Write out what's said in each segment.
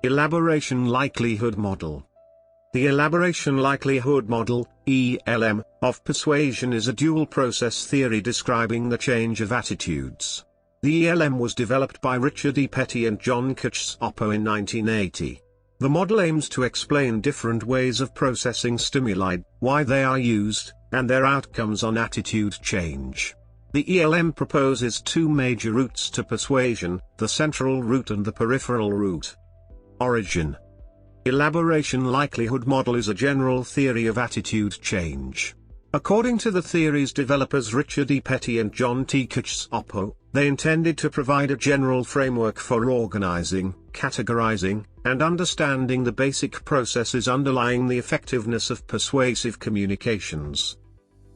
Elaboration Likelihood Model. The Elaboration Likelihood Model, ELM, of persuasion is a dual-process theory describing the change of attitudes. The ELM was developed by Richard E. Petty and John Cacioppo in 1980. The model aims to explain different ways of processing stimuli, why they are used, and their outcomes on attitude change. The ELM proposes two major routes to persuasion, the central route and the peripheral route. Origin. Elaboration Likelihood Model is a general theory of attitude change. According to the theory's developers Richard E. Petty and John T. Cacioppo, they intended to provide a general framework for organizing, categorizing, and understanding the basic processes underlying the effectiveness of persuasive communications.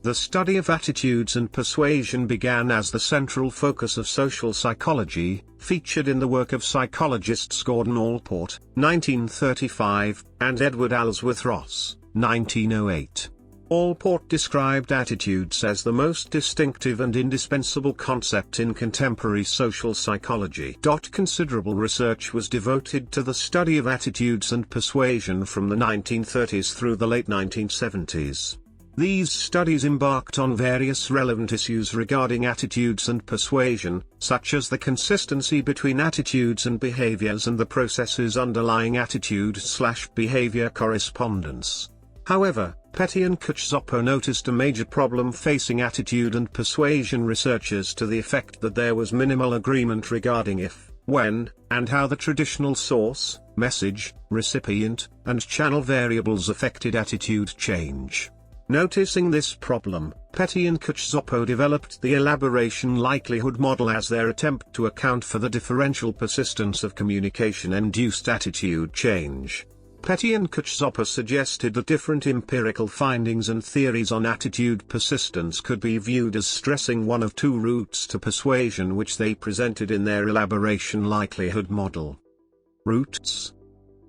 The study of attitudes and persuasion began as the central focus of social psychology, featured in the work of psychologists Gordon Allport, 1935, and Edward Ellsworth Ross, 1908. Allport described attitudes as the most distinctive and indispensable concept in contemporary social psychology. Considerable research was devoted to the study of attitudes and persuasion from the 1930s through the late 1970s. These studies embarked on various relevant issues regarding attitudes and persuasion, such as the consistency between attitudes and behaviors and the processes underlying attitude/behavior correspondence. However, Petty and Cacioppo noticed a major problem facing attitude and persuasion researchers to the effect that there was minimal agreement regarding if, when, and how the traditional source, message, recipient, and channel variables affected attitude change. Noticing this problem, Petty and Cacioppo developed the Elaboration Likelihood Model as their attempt to account for the differential persistence of communication-induced attitude change. Petty and Cacioppo suggested that different empirical findings and theories on attitude persistence could be viewed as stressing one of two routes to persuasion which they presented in their Elaboration Likelihood Model. Routes.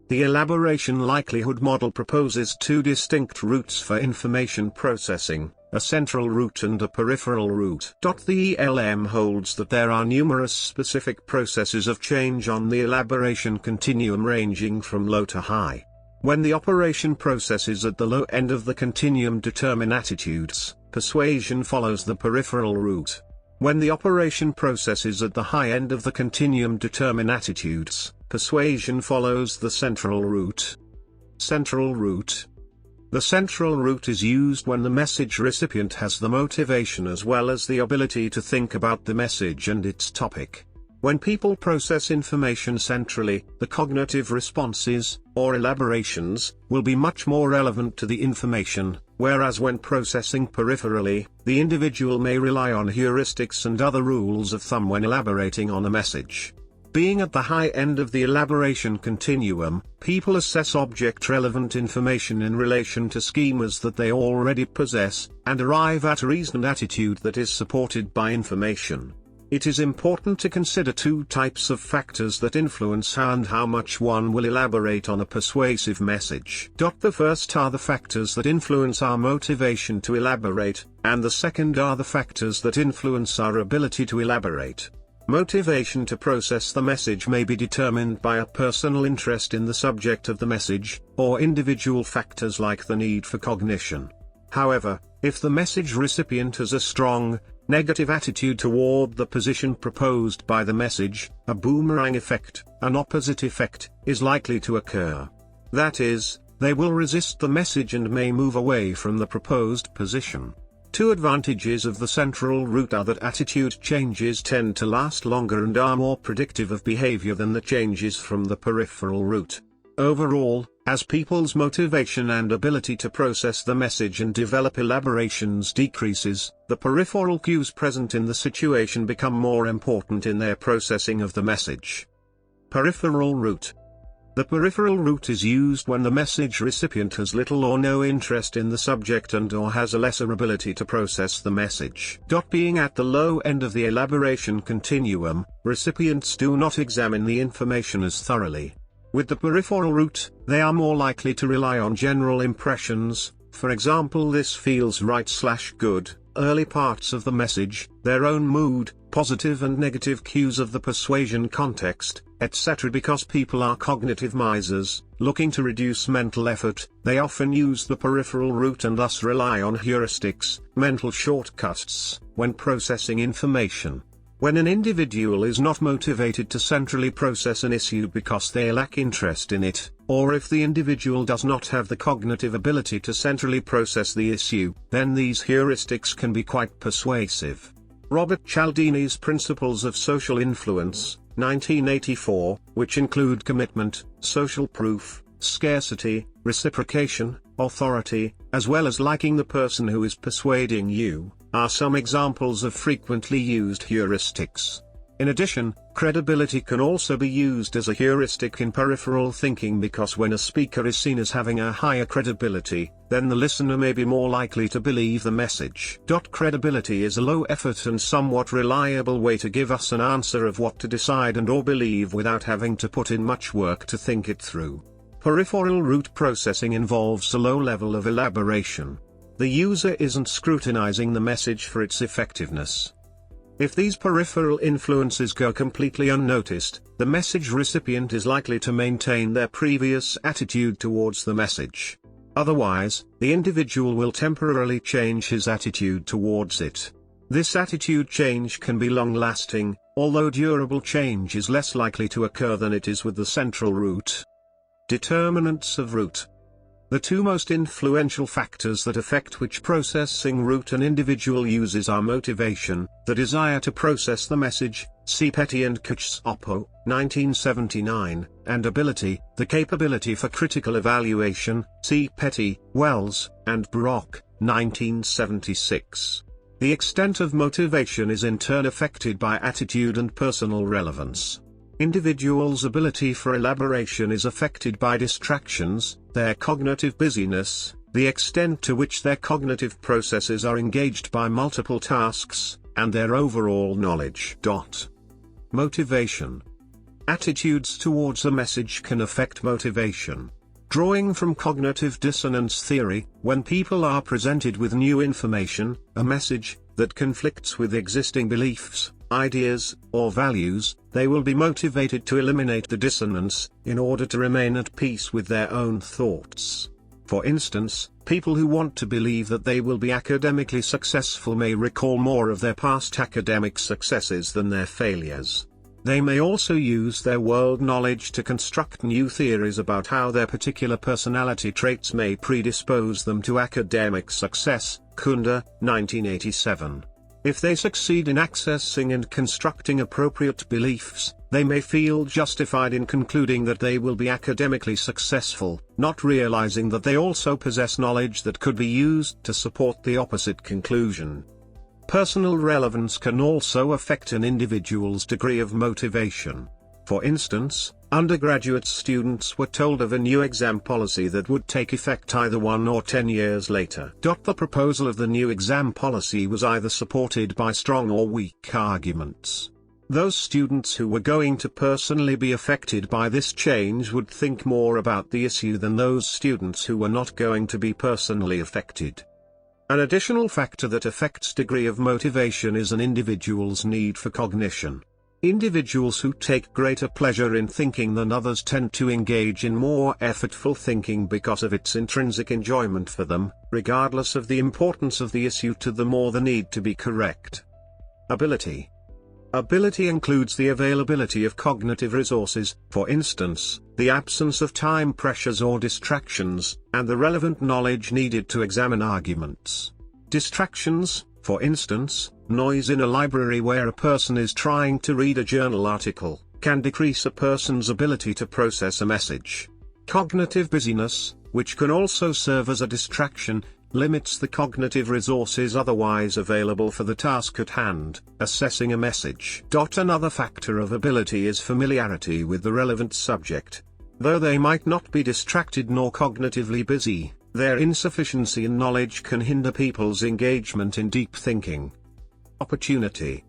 The Elaboration Likelihood Model proposes two distinct routes for information processing, a central route and a peripheral route. The ELM holds that there are numerous specific processes of change on the elaboration continuum ranging from low to high. When the operation processes at the low end of the continuum determine attitudes, persuasion follows the peripheral route. When the operation processes at the high end of the continuum determine attitudes, persuasion follows the central route. Central route. The central route is used when the message recipient has the motivation as well as the ability to think about the message and its topic. When people process information centrally, the cognitive responses, or elaborations, will be much more relevant to the information, whereas when processing peripherally, the individual may rely on heuristics and other rules of thumb when elaborating on a message. Being at the high end of the elaboration continuum, people assess object-relevant information in relation to schemas that they already possess, and arrive at a reasoned attitude that is supported by information. It is important to consider two types of factors that influence how and how much one will elaborate on a persuasive message. The first are the factors that influence our motivation to elaborate, and the second are the factors that influence our ability to elaborate. Motivation to process the message may be determined by a personal interest in the subject of the message, or individual factors like the need for cognition. However, if the message recipient has a strong, negative attitude toward the position proposed by the message, a boomerang effect, an opposite effect, is likely to occur. That is, they will resist the message and may move away from the proposed position. Two advantages of the central route are that attitude changes tend to last longer and are more predictive of behavior than the changes from the peripheral route. Overall, as people's motivation and ability to process the message and develop elaborations decreases, the peripheral cues present in the situation become more important in their processing of the message. Peripheral route. The peripheral route is used when the message recipient has little or no interest in the subject and/or has a lesser ability to process the message. Being at the low end of the elaboration continuum, recipients do not examine the information as thoroughly. With the peripheral route, they are more likely to rely on general impressions, for example this feels right/good, early parts of the message, their own mood, positive and negative cues of the persuasion context, etc. Because people are cognitive misers, looking to reduce mental effort, they often use the peripheral route and thus rely on heuristics, mental shortcuts, when processing information. When an individual is not motivated to centrally process an issue because they lack interest in it, or if the individual does not have the cognitive ability to centrally process the issue, then these heuristics can be quite persuasive. Robert Cialdini's Principles of Social Influence, 1984, which include commitment, social proof, scarcity, reciprocation, authority, as well as liking the person who is persuading you, are some examples of frequently used heuristics. In addition, credibility can also be used as a heuristic in peripheral thinking because when a speaker is seen as having a higher credibility, then the listener may be more likely to believe the message. Credibility is a low-effort and somewhat reliable way to give us an answer of what to decide and/or believe without having to put in much work to think it through. Peripheral route processing involves a low level of elaboration. The user isn't scrutinizing the message for its effectiveness. If these peripheral influences go completely unnoticed, the message recipient is likely to maintain their previous attitude towards the message. Otherwise, the individual will temporarily change his attitude towards it. This attitude change can be long-lasting, although durable change is less likely to occur than it is with the central route. Determinants of route. The two most influential factors that affect which processing route an individual uses are motivation, the desire to process the message, see Petty and Cacioppo, 1979, and ability, the capability for critical evaluation, see Petty, Wells, and Brock, 1976. The extent of motivation is in turn affected by attitude and personal relevance. Individuals' ability for elaboration is affected by distractions, their cognitive busyness, the extent to which their cognitive processes are engaged by multiple tasks, and their overall knowledge. Motivation. Attitudes towards a message can affect motivation. Drawing from cognitive dissonance theory, when people are presented with new information, a message, that conflicts with existing beliefs, ideas, or values, they will be motivated to eliminate the dissonance, in order to remain at peace with their own thoughts. For instance, people who want to believe that they will be academically successful may recall more of their past academic successes than their failures. They may also use their world knowledge to construct new theories about how their particular personality traits may predispose them to academic success. Kunda, 1987. If they succeed in accessing and constructing appropriate beliefs, they may feel justified in concluding that they will be academically successful, not realizing that they also possess knowledge that could be used to support the opposite conclusion. Personal relevance can also affect an individual's degree of motivation. For instance, undergraduate students were told of a new exam policy that would take effect either 1 or 10 years later. The proposal of the new exam policy was either supported by strong or weak arguments. Those students who were going to personally be affected by this change would think more about the issue than those students who were not going to be personally affected. An additional factor that affects degree of motivation is an individual's need for cognition. Individuals who take greater pleasure in thinking than others tend to engage in more effortful thinking because of its intrinsic enjoyment for them, regardless of the importance of the issue to them or the need to be correct. Ability. Ability includes the availability of cognitive resources, for instance, the absence of time pressures or distractions, and the relevant knowledge needed to examine arguments. Distractions, for instance, noise in a library where a person is trying to read a journal article, can decrease a person's ability to process a message. Cognitive busyness, which can also serve as a distraction, limits the cognitive resources otherwise available for the task at hand, assessing a message. Another factor of ability is familiarity with the relevant subject. Though they might not be distracted nor cognitively busy, their insufficiency in knowledge can hinder people's engagement in deep thinking. Opportunity.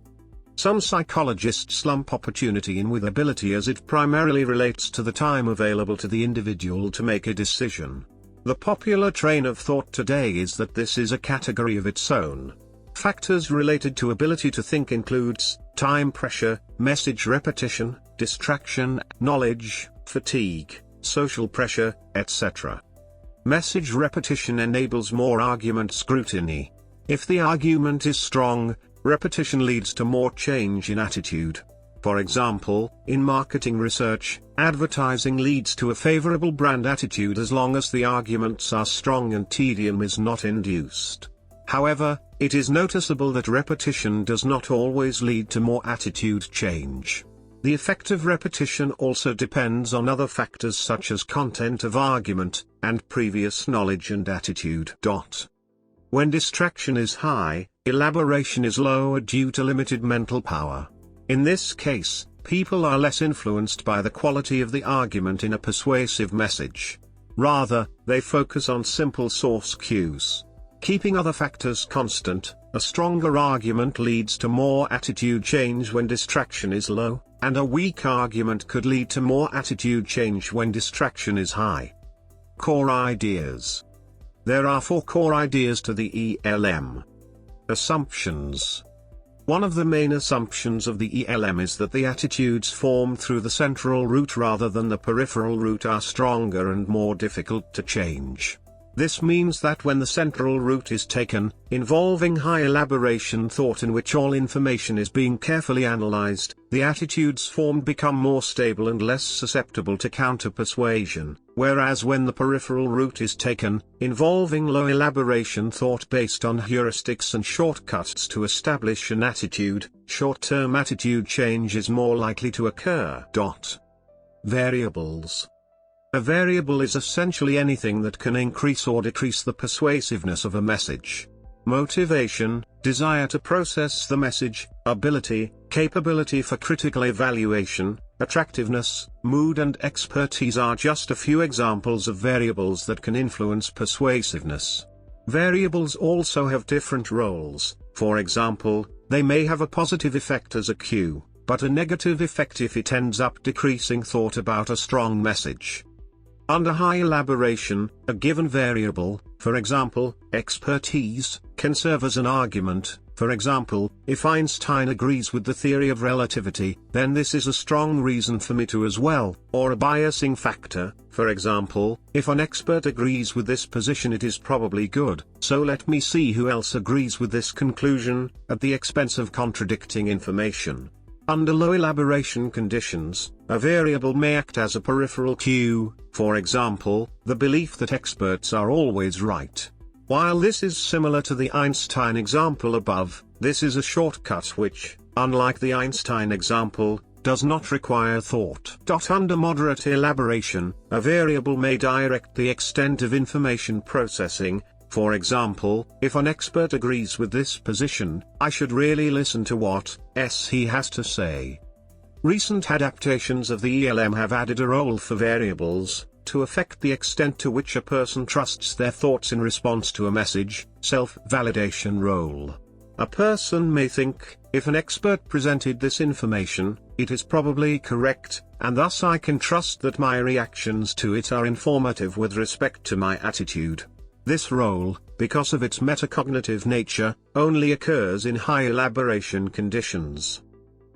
Some psychologists lump opportunity in with ability as it primarily relates to the time available to the individual to make a decision. The popular train of thought today is that this is a category of its own. Factors related to ability to think includes time pressure, message repetition, distraction, knowledge, fatigue, social pressure, etc. Message repetition enables more argument scrutiny. If the argument is strong, repetition leads to more change in attitude. For example, in marketing research, advertising leads to a favorable brand attitude as long as the arguments are strong and tedium is not induced. However, it is noticeable that repetition does not always lead to more attitude change. The effect of repetition also depends on other factors such as content of argument, and previous knowledge and attitude. When distraction is high, elaboration is lower due to limited mental power. In this case, people are less influenced by the quality of the argument in a persuasive message. Rather, they focus on simple source cues. Keeping other factors constant, a stronger argument leads to more attitude change when distraction is low, and a weak argument could lead to more attitude change when distraction is high. Core ideas. There are 4 core ideas to the ELM. Assumptions. One of the main assumptions of the ELM is that the attitudes formed through the central route rather than the peripheral route are stronger and more difficult to change. This means that when the central route is taken, involving high elaboration thought in which all information is being carefully analyzed, the attitudes formed become more stable and less susceptible to counter-persuasion, whereas when the peripheral route is taken, involving low elaboration thought based on heuristics and shortcuts to establish an attitude, short-term attitude change is more likely to occur. Variables. A variable is essentially anything that can increase or decrease the persuasiveness of a message. Motivation, desire to process the message, ability, capability for critical evaluation, attractiveness, mood and expertise are just a few examples of variables that can influence persuasiveness. Variables also have different roles. For example, they may have a positive effect as a cue, but a negative effect if it ends up decreasing thought about a strong message. Under high elaboration, a given variable, for example, expertise, can serve as an argument. For example, if Einstein agrees with the theory of relativity, then this is a strong reason for me to as well, or a biasing factor. For example, if an expert agrees with this position it is probably good, so let me see who else agrees with this conclusion, at the expense of contradicting information. Under low elaboration conditions, a variable may act as a peripheral cue, for example, the belief that experts are always right. While this is similar to the Einstein example above, this is a shortcut which, unlike the Einstein example, does not require thought. Under moderate elaboration, a variable may direct the extent of information processing. For example, if an expert agrees with this position, I should really listen to what he has to say. Recent adaptations of the ELM have added a role for variables, to affect the extent to which a person trusts their thoughts in response to a message, self-validation role. A person may think, if an expert presented this information, it is probably correct, and thus I can trust that my reactions to it are informative with respect to my attitude. This role, because of its metacognitive nature, only occurs in high elaboration conditions.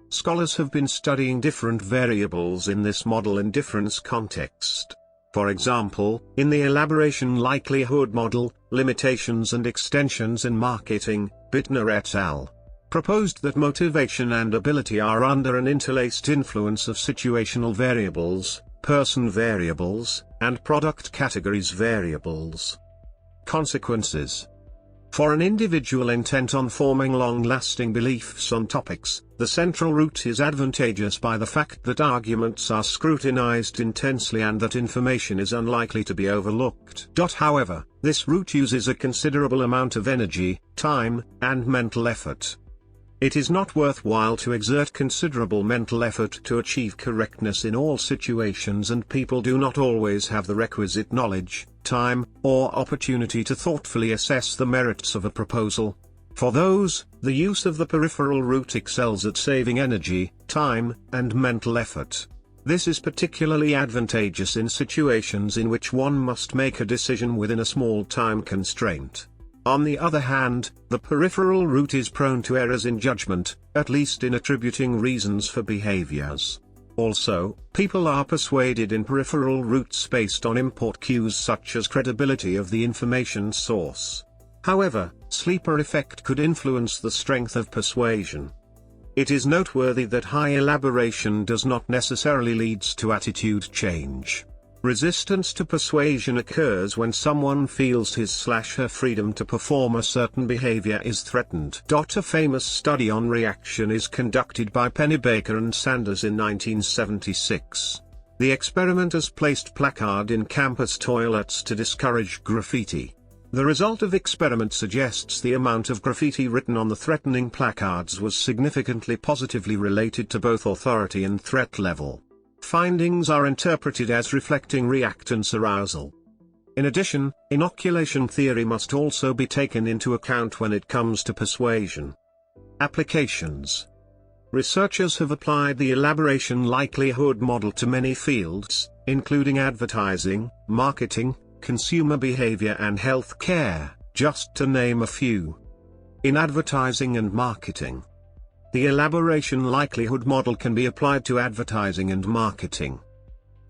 Scholars have been studying different variables in this model in different contexts. For example, in the elaboration likelihood model, Limitations and Extensions in Marketing, Bittner et al. Proposed that motivation and ability are under an interlaced influence of situational variables, person variables, and product categories variables. Consequences. For an individual intent on forming long-lasting beliefs on topics, the central route is advantageous by the fact that arguments are scrutinized intensely and that information is unlikely to be overlooked. However, this route uses a considerable amount of energy, time, and mental effort. It is not worthwhile to exert considerable mental effort to achieve correctness in all situations, and people do not always have the requisite knowledge, time, or opportunity to thoughtfully assess the merits of a proposal. For those, the use of the peripheral route excels at saving energy, time, and mental effort. This is particularly advantageous in situations in which one must make a decision within a small time constraint. On the other hand, the peripheral route is prone to errors in judgment, at least in attributing reasons for behaviors. Also, people are persuaded in peripheral routes based on import cues such as credibility of the information source. However, sleeper effect could influence the strength of persuasion. It is noteworthy that high elaboration does not necessarily lead to attitude change. Resistance to persuasion occurs when someone feels his/her freedom to perform a certain behavior is threatened. A famous study on reaction is conducted by Pennebaker and Sanders in 1976. The experimenters placed placard in campus toilets to discourage graffiti. The result of experiment suggests the amount of graffiti written on the threatening placards was significantly positively related to both authority and threat level. Findings are interpreted as reflecting reactance arousal. In addition, inoculation theory must also be taken into account when it comes to persuasion. Applications. Researchers have applied the elaboration likelihood model to many fields, including advertising, marketing, consumer behavior and health care, just to name a few. In advertising and marketing, the elaboration likelihood model can be applied to advertising and marketing.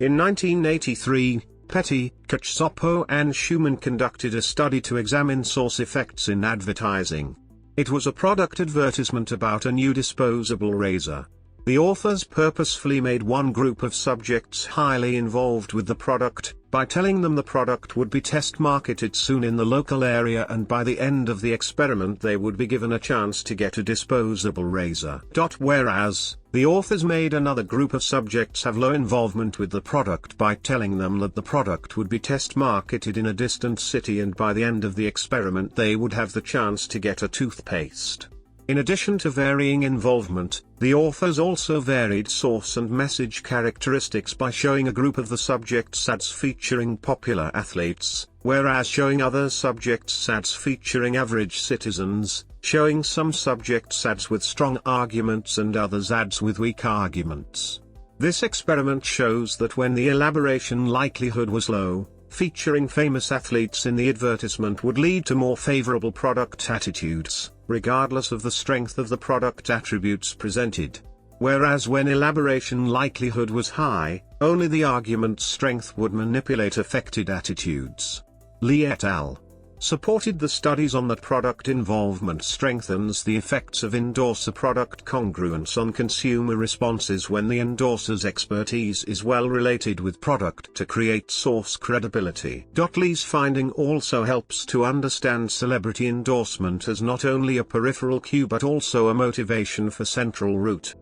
In 1983, Petty, Cacioppo and Schumann conducted a study to examine source effects in advertising. It was a product advertisement about a new disposable razor. The authors purposefully made one group of subjects highly involved with the product, by telling them the product would be test marketed soon in the local area and by the end of the experiment they would be given a chance to get a disposable razor. Whereas, the authors made another group of subjects have low involvement with the product by telling them that the product would be test marketed in a distant city and by the end of the experiment they would have the chance to get a toothpaste. In addition to varying involvement, the authors also varied source and message characteristics by showing a group of the subjects ads featuring popular athletes, whereas showing other subjects ads featuring average citizens, showing some subjects ads with strong arguments and others ads with weak arguments. This experiment shows that when the elaboration likelihood was low, featuring famous athletes in the advertisement would lead to more favorable product attitudes, regardless of the strength of the product attributes presented. Whereas when elaboration likelihood was high, only the argument's strength would manipulate affected attitudes. Lee et al. Supported the studies on that product involvement strengthens the effects of endorser product congruence on consumer responses when the endorser's expertise is well related with product to create source credibility. Lee's finding also helps to understand celebrity endorsement as not only a peripheral cue but also a motivation for central route.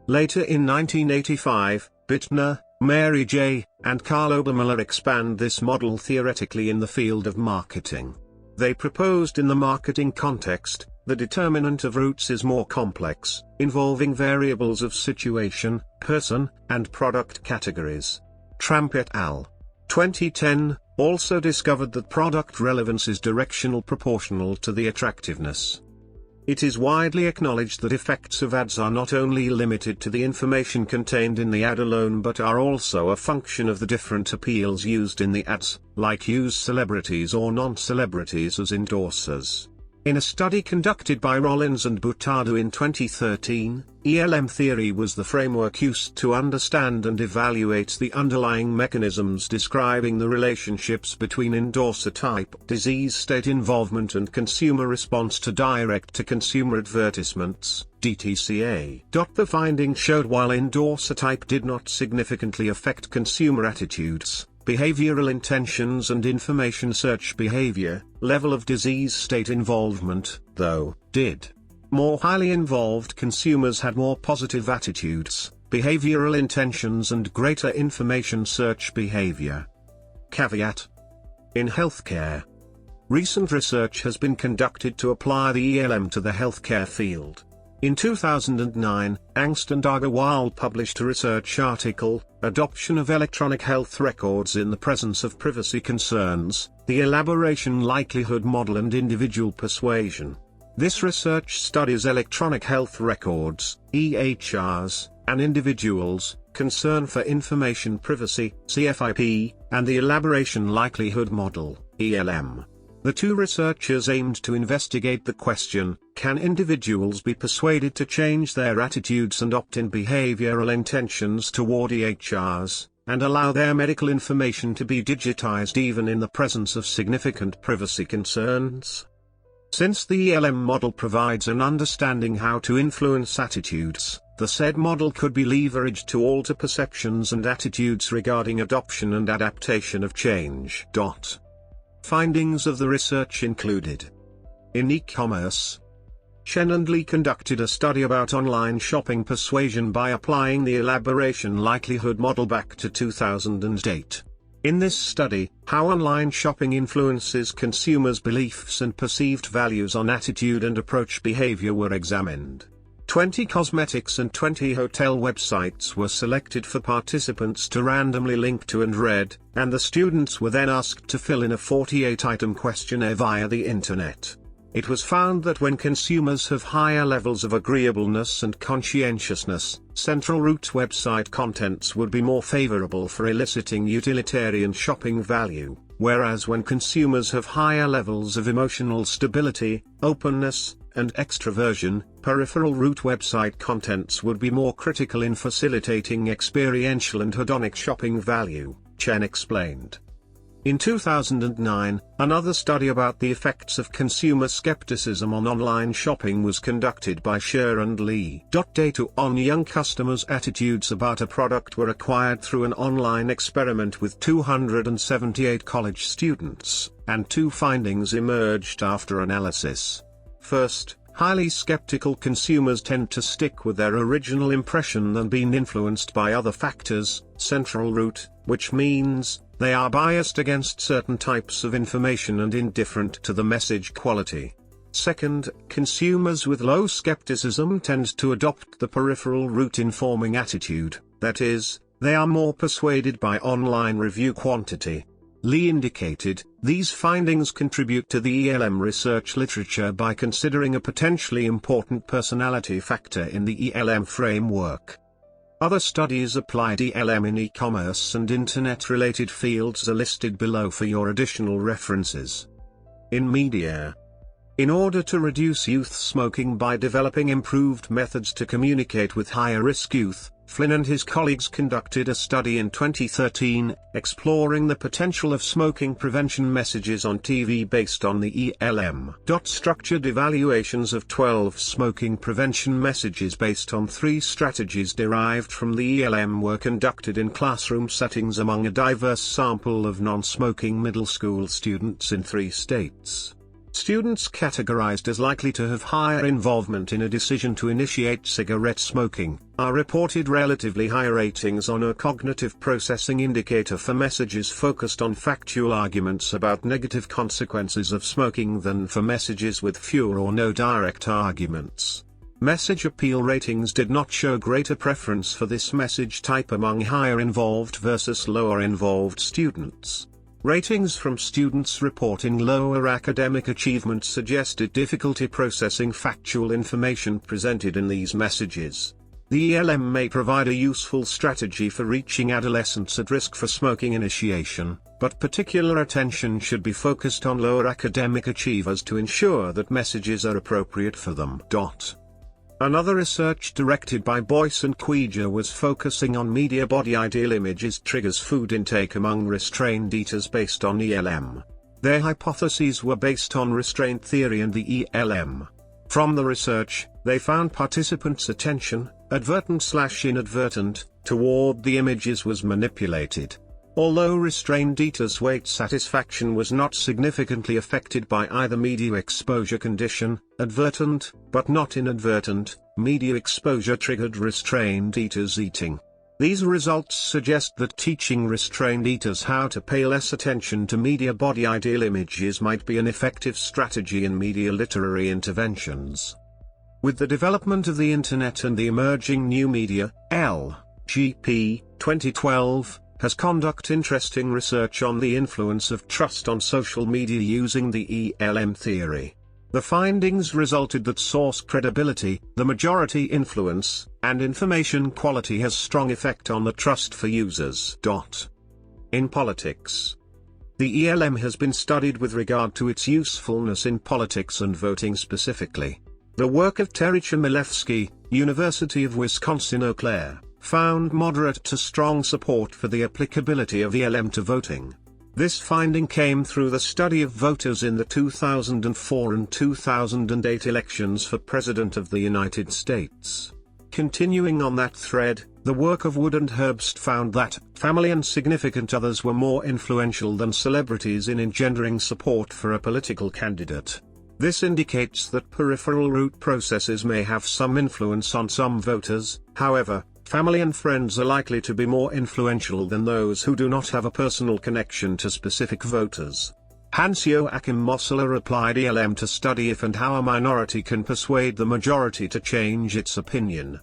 Later in 1985, Bittner, Mary J., and Karl Obermüller expand this model theoretically in the field of marketing. They proposed in the marketing context, the determinant of routes is more complex, involving variables of situation, person, and product categories. Tramp et al. 2010, also discovered that product relevance is directional proportional to the attractiveness. It is widely acknowledged that effects of ads are not only limited to the information contained in the ad alone but are also a function of the different appeals used in the ads, like use celebrities or non-celebrities as endorsers. In a study conducted by Rollins and Buttado in 2013, ELM theory was the framework used to understand and evaluate the underlying mechanisms describing the relationships between endorser type, disease state involvement and consumer response to direct-to-consumer advertisements, DTCA. The findings showed while endorser type did not significantly affect consumer attitudes, behavioral intentions and information search behavior, level of disease state involvement, though, did. More highly involved consumers had more positive attitudes, behavioral intentions and greater information search behavior. Caveat. In healthcare, recent research has been conducted to apply the ELM to the healthcare field. In 2009, Angst and Agarwal published a research article, Adoption of Electronic Health Records in the Presence of Privacy Concerns, the Elaboration Likelihood Model and Individual Persuasion. This research studies electronic health records, EHRs, and individuals, concern for information privacy, CFIP, and the Elaboration Likelihood Model, ELM. The two researchers aimed to investigate the question, can individuals be persuaded to change their attitudes and opt-in behavioral intentions toward EHRs, and allow their medical information to be digitized even in the presence of significant privacy concerns? Since the ELM model provides an understanding how to influence attitudes, the said model could be leveraged to alter perceptions and attitudes regarding adoption and adaptation of change. Findings of the research included: in e-commerce, Chen and Lee conducted a study about online shopping persuasion by applying the Elaboration likelihood model back to 2008. In this study, how online shopping influences consumers' beliefs and perceived values on attitude and approach behavior were examined. 20 cosmetics and 20 hotel websites were selected for participants to randomly link to and read, and the students were then asked to fill in a 48-item questionnaire via the internet. It was found that when consumers have higher levels of agreeableness and conscientiousness, Peripheral Route website contents would be more favorable for eliciting utilitarian shopping value, whereas when consumers have higher levels of emotional stability, openness, and extroversion, Peripheral Route website contents would be more critical in facilitating experiential and hedonic shopping value, Chen explained. In 2009, another study about the effects of consumer skepticism on online shopping was conducted by Sher and Lee. Data on young customers' attitudes about a product were acquired through an online experiment with 278 college students, and two findings emerged after analysis. First, highly skeptical consumers tend to stick with their original impression than being influenced by other factors, Peripheral Route, which means they are biased against certain types of information and indifferent to the message quality. Second, consumers with low skepticism tend to adopt the Peripheral Route informing attitude, that is, they are more persuaded by online review quantity. Lee indicated, these findings contribute to the ELM research literature by considering a potentially important personality factor in the ELM framework. Other studies applied ELM in e-commerce and internet-related fields are listed below for your additional references. In media, in order to reduce youth smoking by developing improved methods to communicate with higher-risk youth, Flynn and his colleagues conducted a study in 2013, exploring the potential of smoking prevention messages on TV based on the ELM. Structured evaluations of 12 smoking prevention messages based on 3 strategies derived from the ELM were conducted in classroom settings among a diverse sample of non-smoking middle school students in 3 states. Students categorized as likely to have higher involvement in a decision to initiate cigarette smoking are reported relatively higher ratings on a cognitive processing indicator for messages focused on factual arguments about negative consequences of smoking than for messages with fewer or no direct arguments. Message appeal ratings did not show greater preference for this message type among higher involved versus lower involved students. Ratings from students reporting lower academic achievement suggested difficulty processing factual information presented in these messages. The ELM may provide a useful strategy for reaching adolescents at risk for smoking initiation, but particular attention should be focused on lower academic achievers to ensure that messages are appropriate for them. Another research directed by Boyce and Queeger was focusing on media body ideal images triggers food intake among restrained eaters based on ELM. Their hypotheses were based on restraint theory and the ELM. From the research, they found participants' attention, advertent/inadvertent, toward the images was manipulated. Although restrained eaters' weight satisfaction was not significantly affected by either media exposure condition, advertent, but not inadvertent, media exposure triggered restrained eaters' eating. These results suggest that teaching restrained eaters how to pay less attention to media body ideal images might be an effective strategy in media literary interventions. With the development of the Internet and the emerging new media, LGP, 2012, has conducted interesting research on the influence of trust on social media using the ELM theory. The findings resulted that source credibility, the majority influence, and information quality has strong effect on the trust for users. In politics, The ELM has been studied with regard to its usefulness in politics and voting specifically. The work of Terry Chmielewski, University of Wisconsin-Eau Claire, found moderate to strong support for the applicability of ELM to voting. This finding came through the study of voters in the 2004 and 2008 elections for President of the United States. Continuing on that thread, the work of Wood and Herbst found that family and significant others were more influential than celebrities in engendering support for a political candidate. This indicates that peripheral route processes may have some influence on some voters. However, family and friends are likely to be more influential than those who do not have a personal connection to specific voters. Hans-Joachim Mosler applied ELM to study if and how a minority can persuade the majority to change its opinion.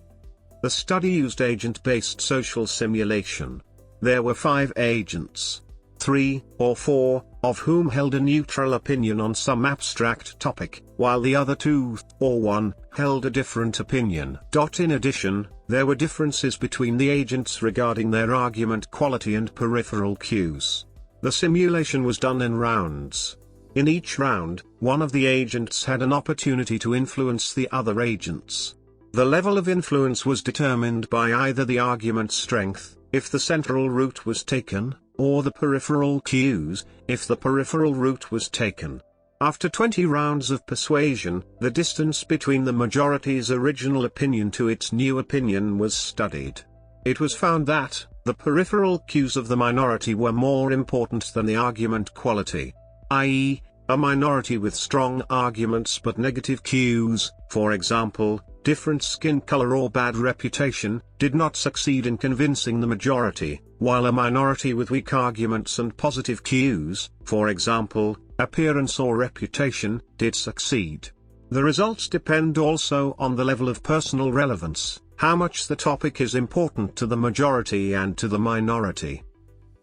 The study used agent-based social simulation. There were 5 agents, 3 or 4 of whom held a neutral opinion on some abstract topic, while the other 2 or 1 held a different opinion. In addition, there were differences between the agents regarding their argument quality and peripheral cues. The simulation was done in rounds. In each round, one of the agents had an opportunity to influence the other agents. The level of influence was determined by either the argument strength, if the central route was taken, or the peripheral cues, if the peripheral route was taken. After 20 rounds of persuasion, the distance between the majority's original opinion to its new opinion was studied. It was found that the peripheral cues of the minority were more important than the argument quality, i.e., a minority with strong arguments but negative cues, for example, different skin color or bad reputation, did not succeed in convincing the majority, while a minority with weak arguments and positive cues, for example, appearance or reputation, did succeed. The results depend also on the level of personal relevance, how much the topic is important to the majority and to the minority.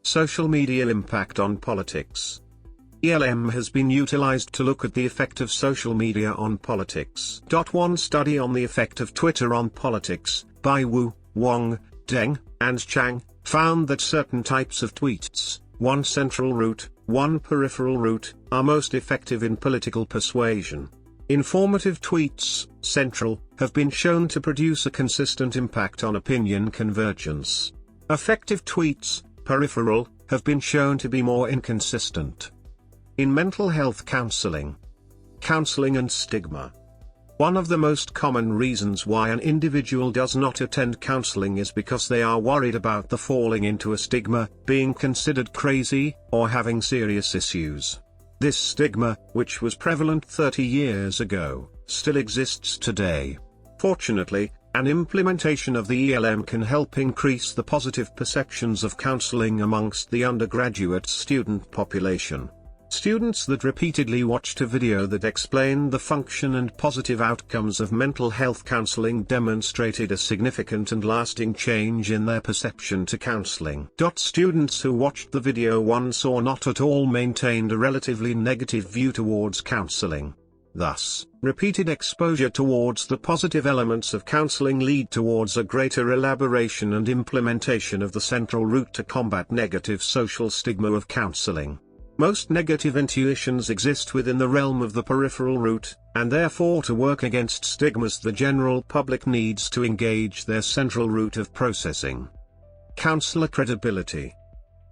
Social media impact on politics. ELM has been utilized to look at the effect of social media on politics. One study on the effect of Twitter on politics, by Wu, Wang, Deng, and Chang, found that certain types of tweets, one central route, one peripheral route, are most effective in political persuasion. Informative tweets, central, have been shown to produce a consistent impact on opinion convergence. Effective tweets, peripheral, have been shown to be more inconsistent. In mental health counseling. Counseling and stigma. One of the most common reasons why an individual does not attend counseling is because they are worried about the falling into a stigma, being considered crazy, or having serious issues. This stigma, which was prevalent 30 years ago, still exists today. Fortunately, an implementation of the ELM can help increase the positive perceptions of counseling amongst the undergraduate student population. Students that repeatedly watched a video that explained the function and positive outcomes of mental health counseling demonstrated a significant and lasting change in their perception to counseling. Students who watched the video once or not at all maintained a relatively negative view towards counseling. Thus, repeated exposure towards the positive elements of counseling lead towards a greater elaboration and implementation of the central route to combat negative social stigma of counseling. Most negative intuitions exist within the realm of the peripheral route, and therefore to work against stigmas the general public needs to engage their central route of processing. Counselor credibility.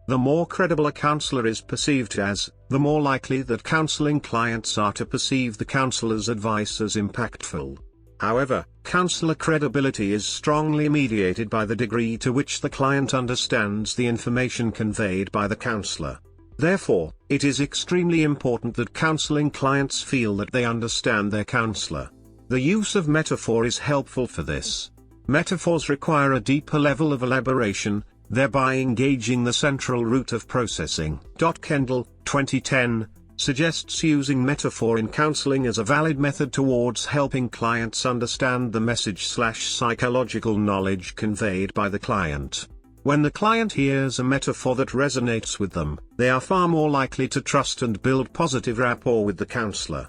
The more credible a counselor is perceived as, the more likely that counseling clients are to perceive the counselor's advice as impactful. However, counselor credibility is strongly mediated by the degree to which the client understands the information conveyed by the counselor. Therefore, it is extremely important that counseling clients feel that they understand their counselor. The use of metaphor is helpful for this. Metaphors require a deeper level of elaboration, thereby engaging the central route of processing. Kendall, 2010, suggests using metaphor in counseling as a valid method towards helping clients understand the message/psychological knowledge conveyed by the client. When the client hears a metaphor that resonates with them, they are far more likely to trust and build positive rapport with the counselor.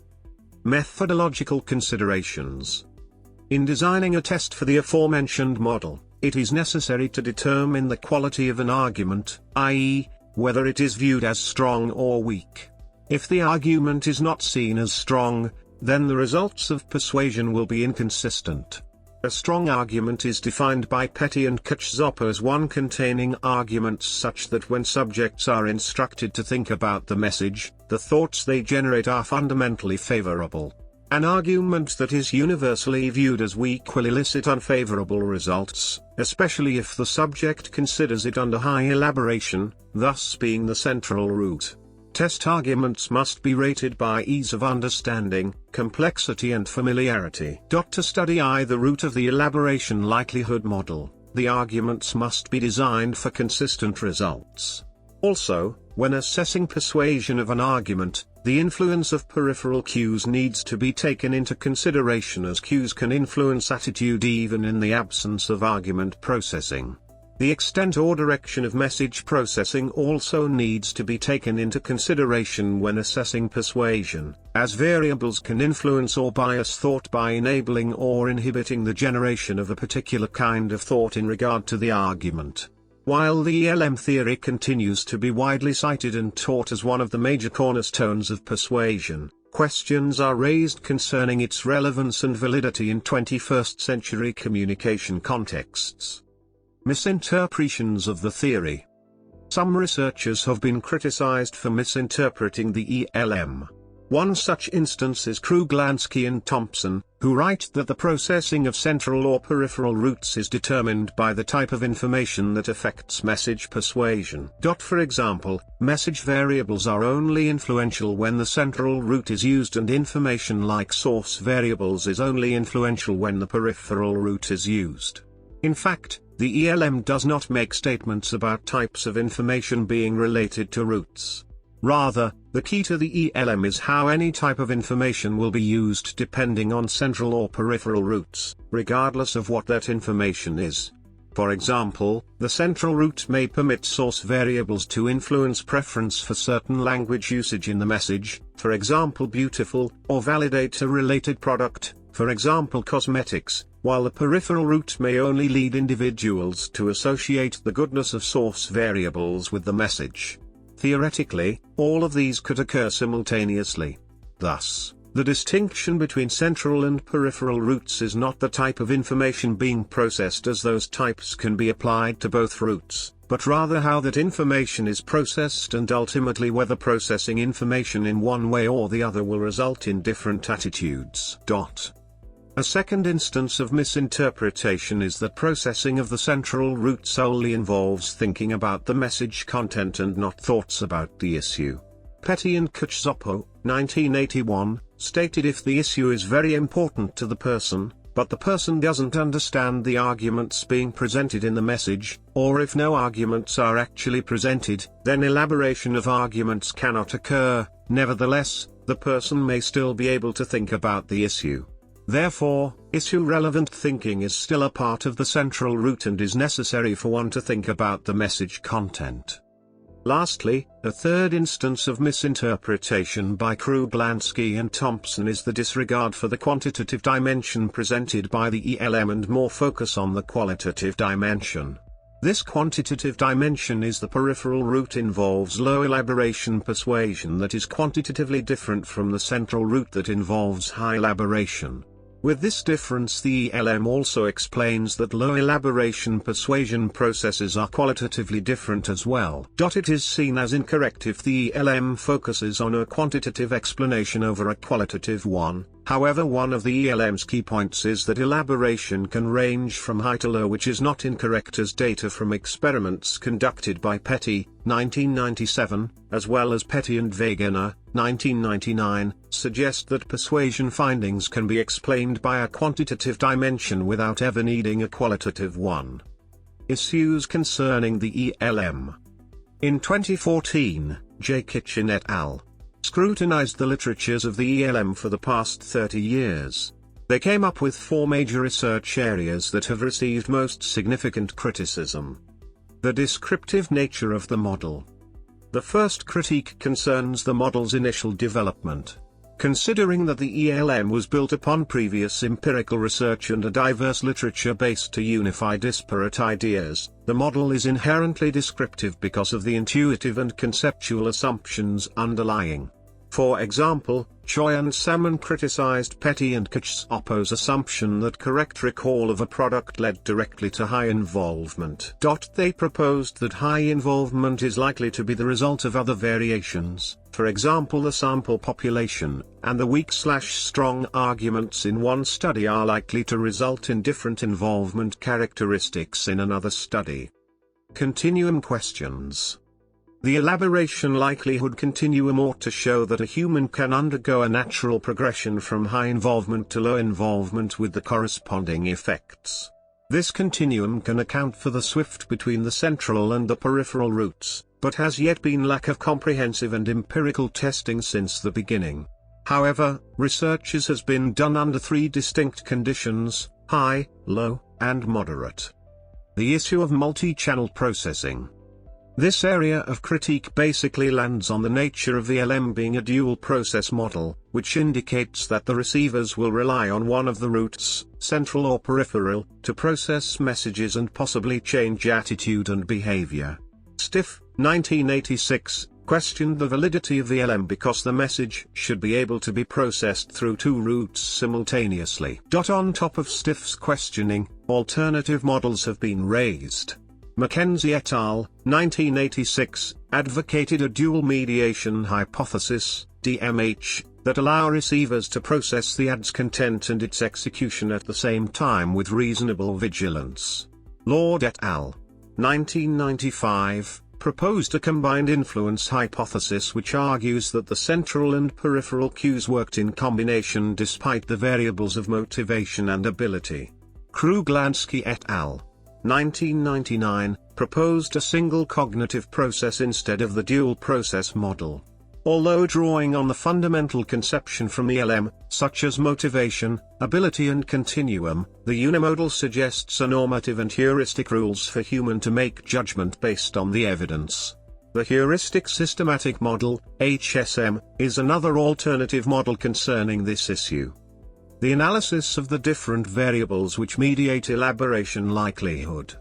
Methodological considerations. In designing a test for the aforementioned model, it is necessary to determine the quality of an argument, i.e., whether it is viewed as strong or weak. If the argument is not seen as strong, then the results of persuasion will be inconsistent. A strong argument is defined by Petty and Cacioppo as one containing arguments such that when subjects are instructed to think about the message, the thoughts they generate are fundamentally favorable. An argument that is universally viewed as weak will elicit unfavorable results, especially if the subject considers it under high elaboration, thus being the central route. Test arguments must be rated by ease of understanding, complexity and familiarity. To study the root of the elaboration likelihood model, the arguments must be designed for consistent results. Also, when assessing persuasion of an argument, the influence of peripheral cues needs to be taken into consideration, as cues can influence attitude even in the absence of argument processing. The extent or direction of message processing also needs to be taken into consideration when assessing persuasion, as variables can influence or bias thought by enabling or inhibiting the generation of a particular kind of thought in regard to the argument. While the ELM theory continues to be widely cited and taught as one of the major cornerstones of persuasion, questions are raised concerning its relevance and validity in 21st century communication contexts. Misinterpretations of the theory. Some researchers have been criticized for misinterpreting the ELM. One such instance is Kruglanski and Thompson, who write that the processing of central or peripheral routes is determined by the type of information that affects message persuasion. For example, message variables are only influential when the central route is used, and information like source variables is only influential when the peripheral route is used. In fact, the ELM does not make statements about types of information being related to routes. Rather, the key to the ELM is how any type of information will be used depending on central or peripheral routes, regardless of what that information is. For example, the central route may permit source variables to influence preference for certain language usage in the message, for example beautiful, or validate a related product, for example cosmetics, while the peripheral route may only lead individuals to associate the goodness of source variables with the message. Theoretically, all of these could occur simultaneously. Thus, the distinction between central and peripheral routes is not the type of information being processed, as those types can be applied to both routes, but rather how that information is processed, and ultimately whether processing information in one way or the other will result in different attitudes. A second instance of misinterpretation is that processing of the central route solely involves thinking about the message content and not thoughts about the issue. Petty and Cacioppo, 1981, stated if the issue is very important to the person, but the person doesn't understand the arguments being presented in the message, or if no arguments are actually presented, then elaboration of arguments cannot occur. Nevertheless, the person may still be able to think about the issue. Therefore, issue-relevant thinking is still a part of the central route and is necessary for one to think about the message content. Lastly, a third instance of misinterpretation by Kruglanski and Thompson is the disregard for the quantitative dimension presented by the ELM and more focus on the qualitative dimension. This quantitative dimension is the peripheral route involves low elaboration persuasion that is quantitatively different from the central route that involves high elaboration. With this difference, the ELM also explains that low elaboration persuasion processes are qualitatively different as well. It is seen as incorrect if the ELM focuses on a quantitative explanation over a qualitative one. However, one of the ELM's key points is that elaboration can range from high to low, which is not incorrect, as data from experiments conducted by Petty, 1997, as well as Petty and Wegener, 1999, suggest that persuasion findings can be explained by a quantitative dimension without ever needing a qualitative one. Issues concerning the ELM. In 2014, J. Kitchen et al. Scrutinized the literatures of the ELM for the past 30 years. They came up with 4 major research areas that have received most significant criticism. The descriptive nature of the model. The first critique concerns the model's initial development. Considering that the ELM was built upon previous empirical research and a diverse literature base to unify disparate ideas, the model is inherently descriptive because of the intuitive and conceptual assumptions underlying. For example, Choi and Salmon criticized Petty and Cacioppo's assumption that correct recall of a product led directly to high involvement. They proposed that high involvement is likely to be the result of other variations, for example the sample population, and the weak/strong arguments in one study are likely to result in different involvement characteristics in another study. Continuum questions. The elaboration likelihood continuum ought to show that a human can undergo a natural progression from high involvement to low involvement with the corresponding effects. This continuum can account for the swift between the central and the peripheral routes, but has yet been lack of comprehensive and empirical testing since the beginning. However, research has been done under three distinct conditions: high, low, and moderate. The issue of multi-channel processing. This area of critique basically lands on the nature of the LM being a dual process model, which indicates that the receivers will rely on one of the routes, central or peripheral, to process messages and possibly change attitude and behavior. Stiff, 1986, questioned the validity of the LM because the message should be able to be processed through two routes simultaneously. On top of Stiff's questioning, alternative models have been raised. Mackenzie et al., 1986, advocated a dual mediation hypothesis, DMH, that allow receivers to process the ad's content and its execution at the same time with reasonable vigilance. Lord et al., 1995, proposed a combined influence hypothesis which argues that the central and peripheral cues worked in combination despite the variables of motivation and ability. Kruglansky et al., 1999, proposed a single cognitive process instead of the dual process model. Although drawing on the fundamental conception from ELM, such as motivation, ability and continuum, the unimodal suggests a normative and heuristic rules for human to make judgment based on the evidence. The heuristic systematic model, HSM, is another alternative model concerning this issue. The analysis of the different variables which mediate elaboration likelihood.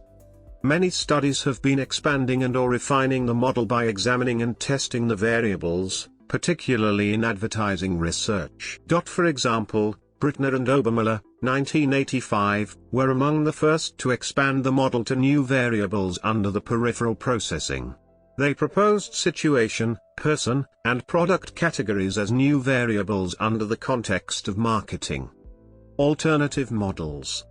Many studies have been expanding and/or refining the model by examining and testing the variables, particularly in advertising research. For example, Brittner and Obermüller, 1985, were among the first to expand the model to new variables under the peripheral processing. They proposed situation, person, and product categories as new variables under the context of marketing. Alternative models.